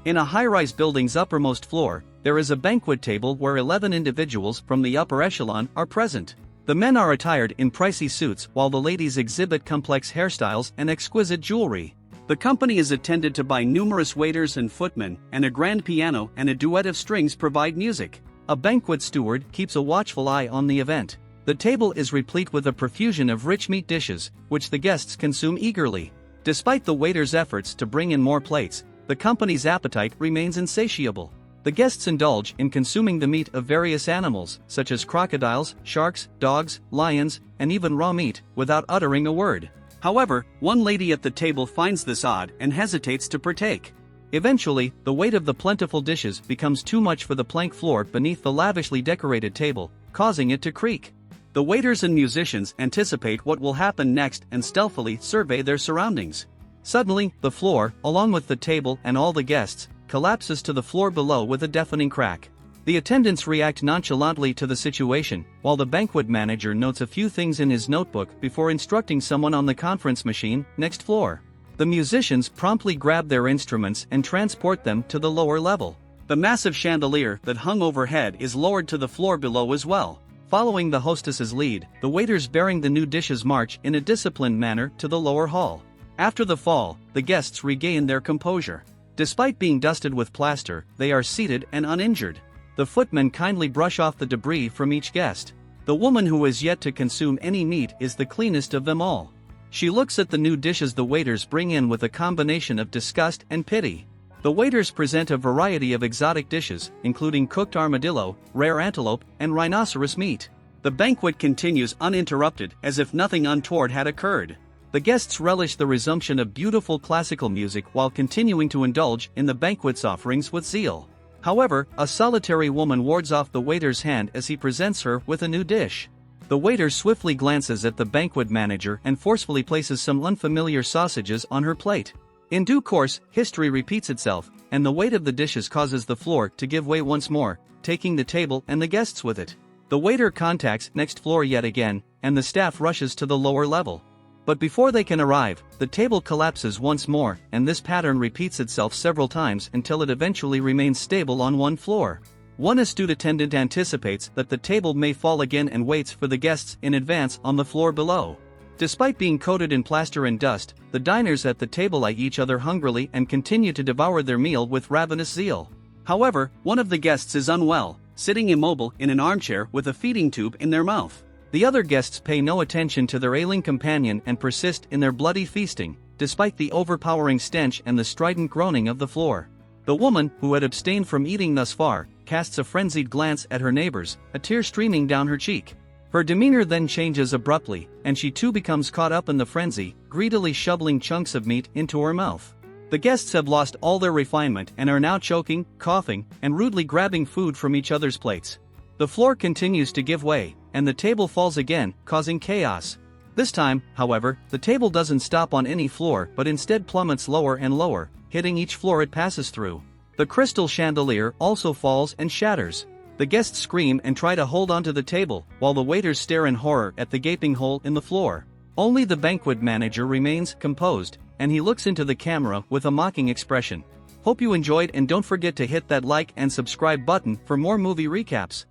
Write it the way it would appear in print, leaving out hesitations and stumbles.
In a high-rise building's uppermost floor, there is a banquet table where 11 individuals from the upper echelon are present. The men are attired in pricey suits while the ladies exhibit complex hairstyles and exquisite jewelry. The company is attended to by numerous waiters and footmen, and a grand piano and a duet of strings provide music. A banquet steward keeps a watchful eye on the event. The table is replete with a profusion of rich meat dishes, which the guests consume eagerly. Despite the waiter's efforts to bring in more plates, the company's appetite remains insatiable. The guests indulge in consuming the meat of various animals, such as crocodiles, sharks, dogs, lions, and even raw meat, without uttering a word. However, one lady at the table finds this odd and hesitates to partake. Eventually, the weight of the plentiful dishes becomes too much for the plank floor beneath the lavishly decorated table, causing it to creak. The waiters and musicians anticipate what will happen next and stealthily survey their surroundings. Suddenly, the floor, along with the table and all the guests, collapses to the floor below with a deafening crack. The attendants react nonchalantly to the situation, while the banquet manager notes a few things in his notebook before instructing someone on the conference machine, next floor. The musicians promptly grab their instruments and transport them to the lower level. The massive chandelier that hung overhead is lowered to the floor below as well. Following the hostess's lead, the waiters bearing the new dishes march in a disciplined manner to the lower hall. After the fall, the guests regain their composure. Despite being dusted with plaster, they are seated and uninjured. The footmen kindly brush off the debris from each guest. The woman who has yet to consume any meat is the cleanest of them all. She looks at the new dishes the waiters bring in with a combination of disgust and pity. The waiters present a variety of exotic dishes, including cooked armadillo, rare antelope, and rhinoceros meat. The banquet continues uninterrupted as if nothing untoward had occurred. The guests relish the resumption of beautiful classical music while continuing to indulge in the banquet's offerings with zeal. However, a solitary woman wards off the waiter's hand as he presents her with a new dish. The waiter swiftly glances at the banquet manager and forcefully places some unfamiliar sausages on her plate. In due course, history repeats itself, and the weight of the dishes causes the floor to give way once more, taking the table and the guests with it. The waiter contacts next floor yet again, and the staff rushes to the lower level. But before they can arrive, the table collapses once more, and this pattern repeats itself several times until it eventually remains stable on one floor. One astute attendant anticipates that the table may fall again and waits for the guests in advance on the floor below. Despite being coated in plaster and dust, the diners at the table eye each other hungrily and continue to devour their meal with ravenous zeal. However, one of the guests is unwell, sitting immobile in an armchair with a feeding tube in their mouth. The other guests pay no attention to their ailing companion and persist in their bloody feasting, despite the overpowering stench and the strident groaning of the floor. The woman, who had abstained from eating thus far, casts a frenzied glance at her neighbors, a tear streaming down her cheek. Her demeanor then changes abruptly, and she too becomes caught up in the frenzy, greedily shoveling chunks of meat into her mouth. The guests have lost all their refinement and are now choking, coughing, and rudely grabbing food from each other's plates. The floor continues to give way, and the table falls again, causing chaos. This time, however, the table doesn't stop on any floor but instead plummets lower and lower, hitting each floor it passes through. The crystal chandelier also falls and shatters. The guests scream and try to hold onto the table, while the waiters stare in horror at the gaping hole in the floor. Only the banquet manager remains composed, and he looks into the camera with a mocking expression. Hope you enjoyed, and don't forget to hit that like and subscribe button for more movie recaps.